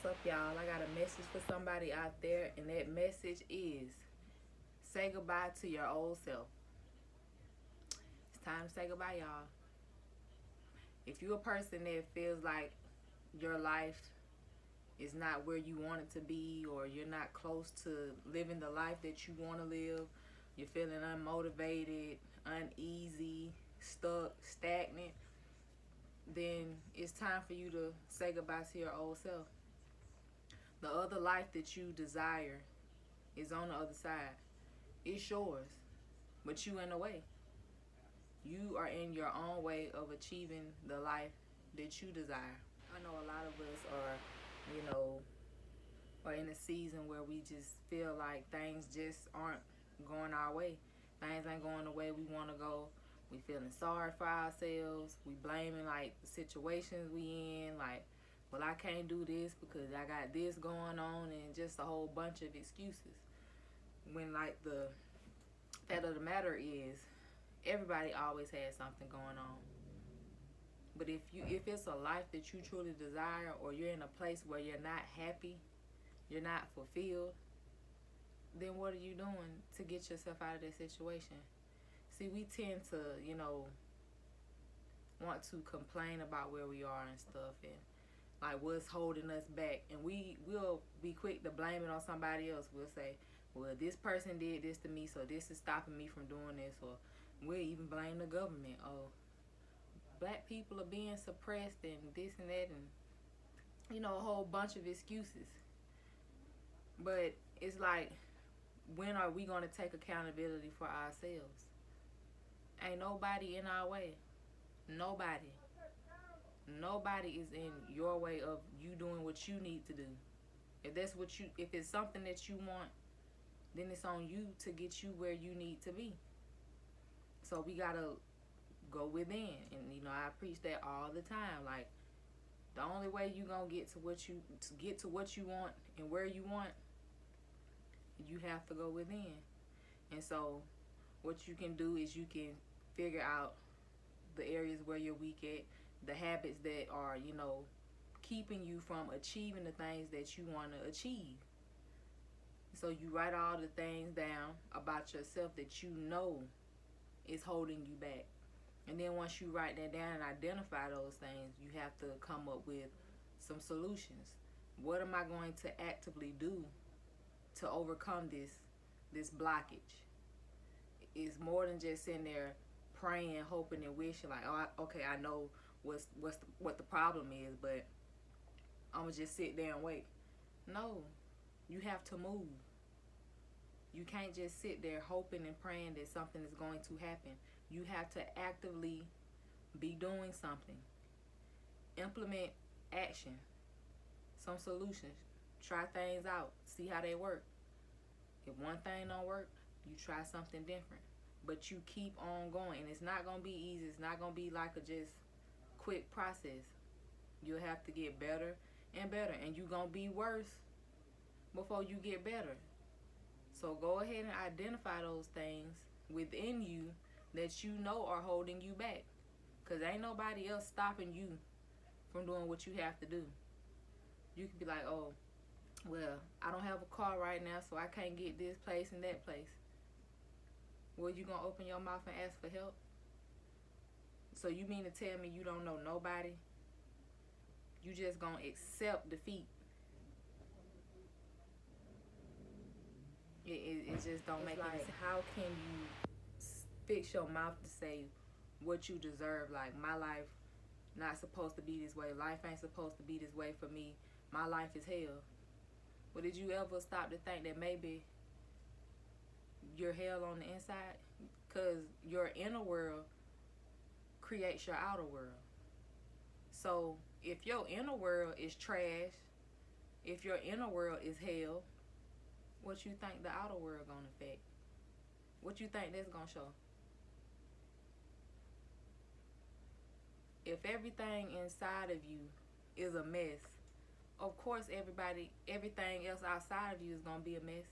What's up, y'all? I got a message for somebody out there, and that message is say goodbye to your old self. It's time to say goodbye, y'all. If you're a person that feels like your life is not where you want it to be, or you're not close to living the life that you want to live, you're feeling unmotivated, uneasy, stuck, stagnant, then it's time for you to say goodbye to your old self. The other life that you desire is on the other side. It's yours, but you in the way. You are in your own way of achieving the life that you desire. I know a lot of us are, are in a season where we just feel like things just aren't going our way. Things ain't going the way we want to go. We feeling sorry for ourselves. We blaming like the situations we in, like, well, I can't do this because I got this going on, and just a whole bunch of excuses. When like the fact of the matter is, everybody always has something going on. But if it's a life that you truly desire, or you're in a place where you're not happy, you're not fulfilled, then what are you doing to get yourself out of that situation? See, we tend to, want to complain about where we are and stuff, and like what's holding us back, and we will be quick to blame it on somebody else. We'll say, well, this person did this to me, so this is stopping me from doing this. Or we'll even blame the government. Oh, black people are being suppressed and this and that, and a whole bunch of excuses. But it's like, when are we going to take accountability for ourselves? Ain't nobody in our way. Nobody is in your way of you doing what you need to do. If it's something that you want, then it's on you to get you where you need to be. So we gotta go within, and I preach that all the time. Like, the only way you gonna get to what you want and where you want, you have to go within. And so what you can do is you can figure out the areas where you're weak at, the habits that are, keeping you from achieving the things that you want to achieve. So you write all the things down about yourself that you know is holding you back. And then once you write that down and identify those things, you have to come up with some solutions. What am I going to actively do to overcome this blockage? It's more than just sitting there praying, hoping, and wishing like, okay, I know what the problem is, but I'm gonna just sit there and wait. No, you have to move. You can't just sit there hoping and praying that something is going to happen. You have to actively be doing something. Implement action, some solutions. Try things out, see how they work. If one thing don't work, you try something different. But you keep on going, and it's not gonna be easy. It's not gonna be like a just quick process. You'll have to get better and better, and you're gonna be worse before you get better. So go ahead and identify those things within you that you know are holding you back, because ain't nobody else stopping you from doing what you have to do. You could be like, oh, well, I don't have a car right now, so I can't get this place and that place. Well, you gonna open your mouth and ask for help? So you mean to tell me you don't know nobody? You just gonna accept defeat? It just don't make any sense. How can you fix your mouth to say what you deserve? Like, my life not supposed to be this way. Life ain't supposed to be this way for me. My life is hell. Well, did you ever stop to think that maybe you're hell on the inside? Because your inner world creates your outer world. So if your inner world is trash, if your inner world is hell, what you think the outer world gonna affect? What you think that's gonna show? If everything inside of you is a mess, of course everything else outside of you is gonna be a mess.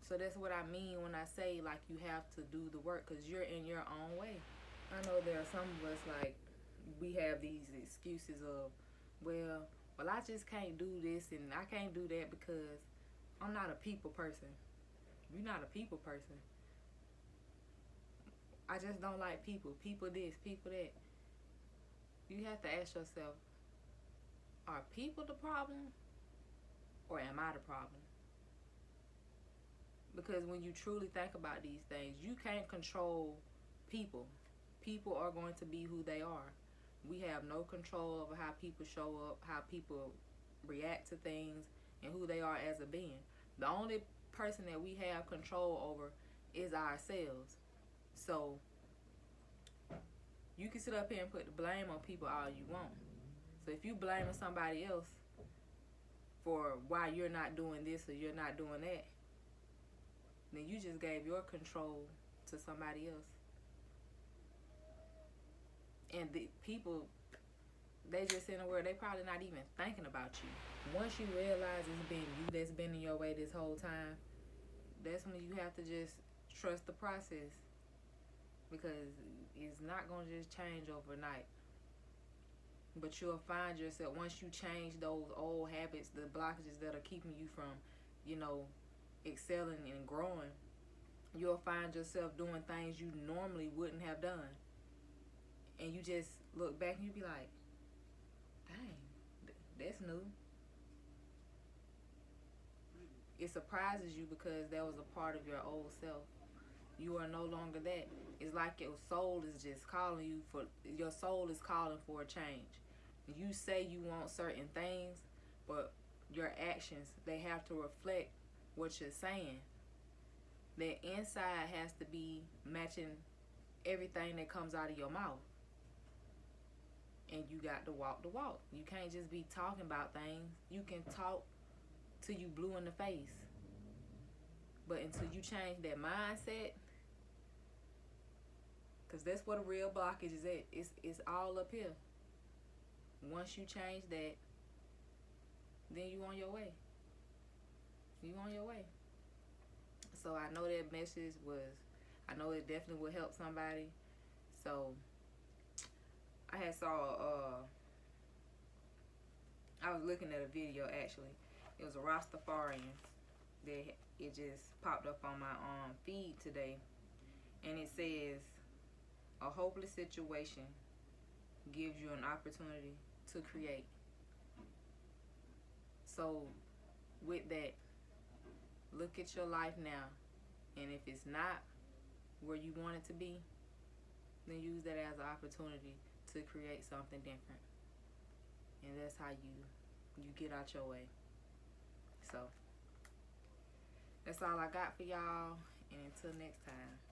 So that's what I mean when I say, like, you have to do the work, because you're in your own way. I know there are some of us, like, we have these excuses of, well, I just can't do this and I can't do that because I'm not a people person. You're not a people person. I just don't like people. People this, people that. You have to ask yourself, are people the problem or am I the problem? Because when you truly think about these things, you can't control people. People are going to be who they are. We have no control over how people show up, how people react to things, and who they are as a being. The only person that we have control over is ourselves. So you can sit up here and put the blame on people all you want. So if you blaming somebody else for why you're not doing this or you're not doing that, then you just gave your control to somebody else. And the people, they just in a world, they probably not even thinking about you. Once you realize it's been you that's been in your way this whole time, that's when you have to just trust the process, because it's not going to just change overnight. But you'll find yourself, once you change those old habits, the blockages that are keeping you from, excelling and growing, you'll find yourself doing things you normally wouldn't have done. And you just look back and you be like, dang, that's new. It surprises you because that was a part of your old self. You are no longer that. It's like your soul is just calling you for, your soul is calling for a change. You say you want certain things, but your actions, they have to reflect what you're saying. The inside has to be matching everything that comes out of your mouth. And you got to walk the walk. You can't just be talking about things. You can talk till you blue in the face. But until you change that mindset, because that's what a real blockage is at. It's all up here. Once you change that, then you on your way. You on your way. So I know that message I know it definitely will help somebody. So I was looking at a video actually. It was a Rastafarian that it just popped up on my feed today, and it says, a hopeless situation gives you an opportunity to create. So with that, look at your life now, and if it's not where you want it to be, then use that as an opportunity to create something different. And that's how you get out your way. So that's all I got for y'all, and until next time.